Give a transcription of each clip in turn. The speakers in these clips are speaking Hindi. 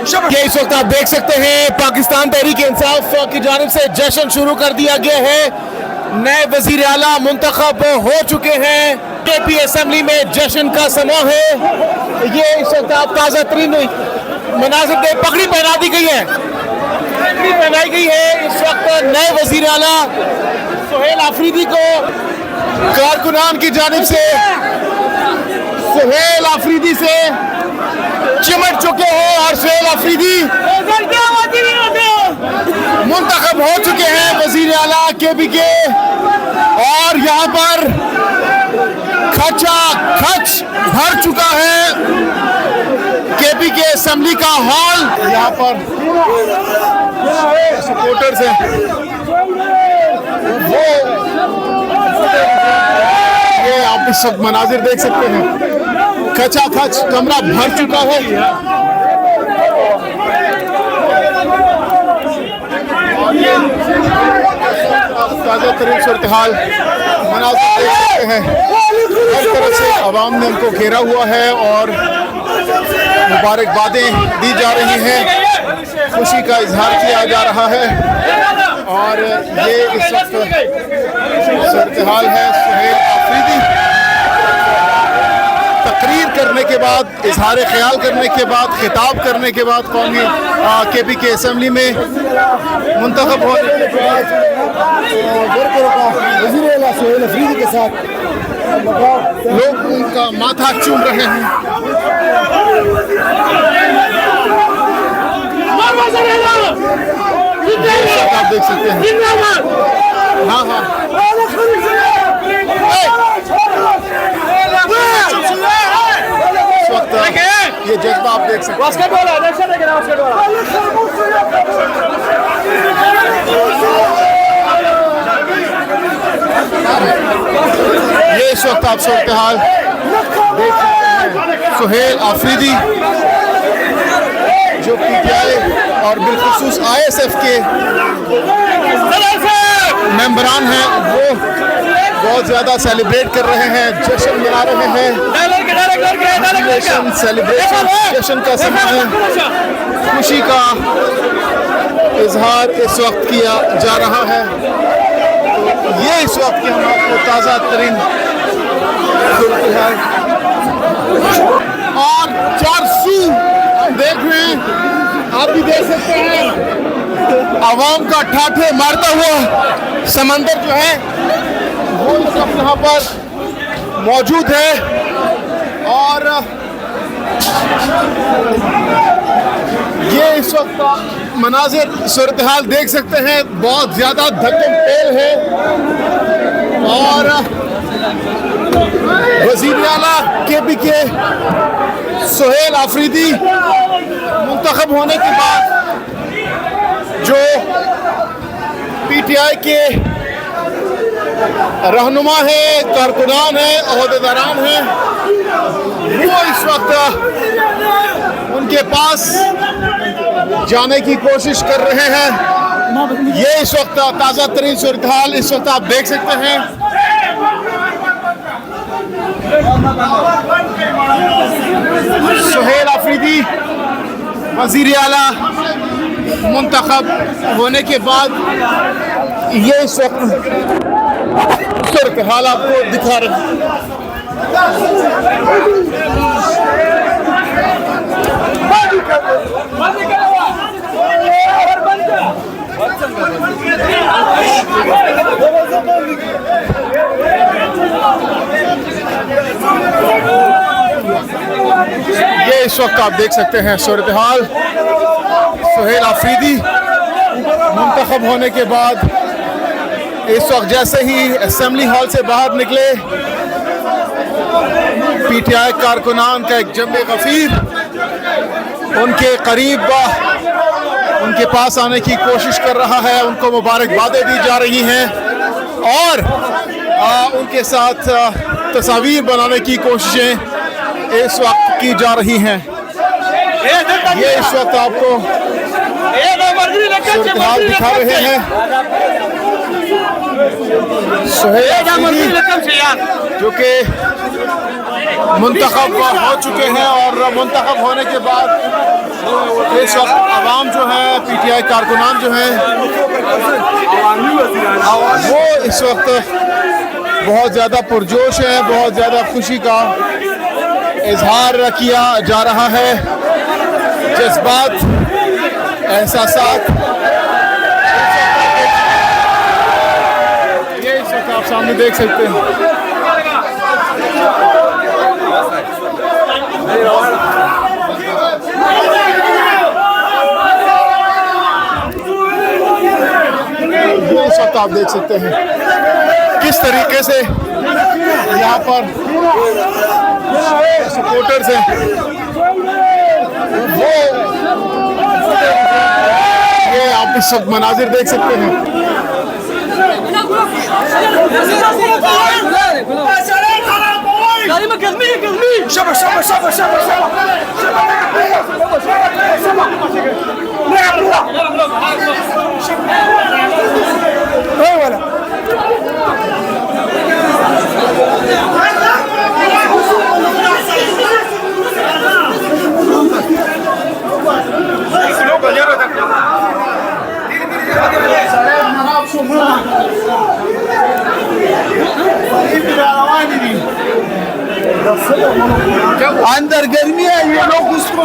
ये इस वक्त आप देख सकते हैं पाकिस्तान तहरीक इंसाफ की जानिब से जश्न शुरू कर दिया गया है। नए वजीर आला मुंतखब हो चुके हैं। केपी असेंबली में जश्न का समा है। ये इस वक्त आप ताज़ा तरीन मनाजिर देख, पगड़ी पहना दी गई है, पगड़ी पहनाई गई है। इस वक्त नए वजीर आला सुहेल आफरीदी को कारकुनान की जानिब से सुहेल आफरीदी से चिमट चुके हैं और सुहेल आफरीदी मुंतखब हो चुके हैं वजीर आला केपी के। और यहाँ पर खचा खच भर चुका है केपी के असेंबली का हॉल। यहाँ पर सपोर्टर्स हैं, ये आप इस वक्त मनाजिर देख सकते हैं। खचा खच कमरा भर चुका है। ताज़ा तरीन सूरत हाल मनाजिर देख सकते हैं। हर तरफ से अवाम ने उनको घेरा हुआ है और मुबारकबादें दी जा रही हैं, खुशी का इजहार किया जा रहा है। और ये इस वक्त सूरत हाल है। सुहेल आफरीदी तकरीर करने के बाद, इजहार ख्याल करने के बाद, खिताब करने के बाद कौमी केपी के असेंबली में मुंतखब होने के बाद वज़ीर आला सुहेल आफरीदी के साथ लोग उनका माथा चूम रहे हैं। आप देख सकते हैं। हाँ हाँ, इस वक्त ये जज्बा आप देख सकते हैं। ये इस वक्त आप सूरत हाल देख सकते हैं। सुहेल आफरीदी जो PTI और बिलखुसूस ISF के मेंबरान हैं, वो बहुत ज़्यादा सेलिब्रेट कर रहे हैं, जश्न मना रहे हैं। सेलिब्रेशन जश्न का समय है, खुशी का इजहार इस वक्त किया जा रहा है। तो ये इस वक्त की हम आपको ताज़ा तरीन और 400 देख रहे हैं, आप भी देख सकते हैं। आवाम का ठाठे मारता हुआ समंदर जो है वो इस वक्त यहाँ पर मौजूद है। और ये इस वक्त मनाजिर सूरत हाल देख सकते हैं, बहुत ज़्यादा धक्कम पेल है। और वज़ीर आला केपी के सुहेल आफरीदी मुंतखब होने के बाद जो PTI के रहनुमा है, कारकुनान है, ओहदेदारान हैं, वो इस वक्त उनके पास जाने की कोशिश कर रहे हैं। ये इस वक्त ताज़ा तरीन सूरत हाल इस वक्त आप देख सकते हैं। सुहेल आफरीदी वज़ीर आला मुंतखब होने के बाद ये इस वक्त सूरत हाल आपको दिखा रहे हैं। ये इस वक्त आप देख सकते हैं सूरत हाल। सुहेल आफरीदी मुंतखब होने के बाद इस वक्त जैसे ही असेंबली हॉल से बाहर निकले, PTI कारकुनान का एक जम्मे गफीर उनके करीब उनके पास आने की कोशिश कर रहा है, उनको मुबारकबादें दी जा रही हैं और उनके साथ तस्वीर बनाने की कोशिशें इस वक्त की जा रही हैं। ये इस वक्त आपको सूरत हाल दिखा रहे हैं। सुहेल जो कि मुंतखब हो चुके हैं और मुंतखब होने के बाद इस वक्त आवाम जो है, PTI कारकुनान जो हैं, वो इस वक्त बहुत ज़्यादा पुरजोश है, बहुत ज़्यादा खुशी का इजहार किया जा रहा है। जज्बात, एहसासात ये इस वक्त आप सामने देख सकते हैं। इस वक्त आप देख सकते हैं किस तरीके से यहाँ पर सपोर्टर्स हैं, वो ये आप इस वक्त मनाजिर देख सकते हैं। अंदर गर्मी है, ये लोग उसको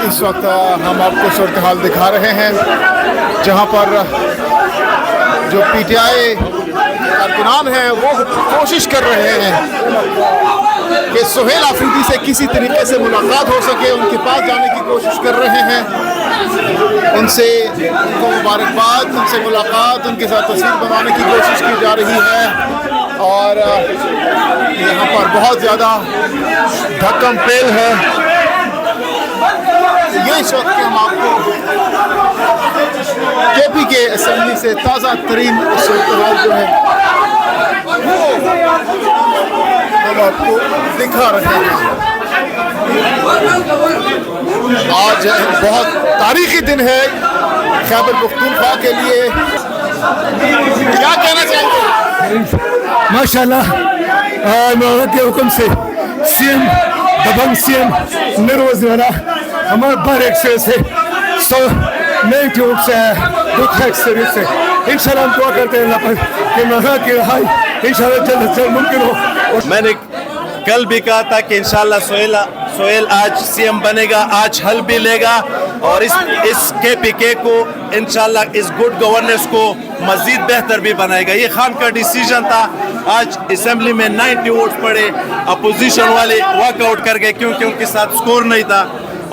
इस वक्त हम आपको सूरत हाल दिखा रहे हैं, जहां पर जो PTI कारकुनान हैं वो कोशिश कर रहे हैं कि सुहेल आफरीदी से किसी तरीके से मुलाकात हो सके, उनके पास जाने की कोशिश कर रहे हैं, उनसे उनको मुबारकबाद, उनसे मुलाकात, उनके साथ तस्वीर बनाने की कोशिश की जा रही है। और यहाँ पर बहुत ज़्यादा धक्कम पेल है। ये इस वक्त हम आपको KP के असेंबली से ताज़ा तरीन सूरत जो है हम आपको दिखा रहे हैं। आज बहुत तारीखी दिन है खैबर पख्तूनख्वा के लिए। क्या कहना चाहेंगे? माशाल्लाह, मौलाना के हुक्म से CM दबंग CM निर्वज़ हमारे बार एक्सप्रेस है 100 नई ट्यूब से दुख एक्सप्रेस से इंशाल्लाह हम दुआ करते हैं अल्लाह पर कि मौलाना की रहाई इंशाल्लाह जल्द से जल्द मुमकिन हो। मैंने कल भी कहा था कि इंशाल्लाह सोहेल आज CM बनेगा, आज हल भी लेगा और इस KPK को इंशाल्लाह इस गुड गवर्नेंस को मजीद बेहतर भी बनाएगा। ये खान का डिसीजन था। आज असेंबली में 90 वोट पड़े, अपोजिशन वाले वॉकआउट कर गए क्योंकि उनके साथ स्कोर नहीं था।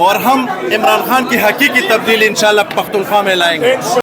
और हम इमरान खान की हकीकी तब्दीली इंशाल्लाह पख्तूनख्वा में लाएंगे।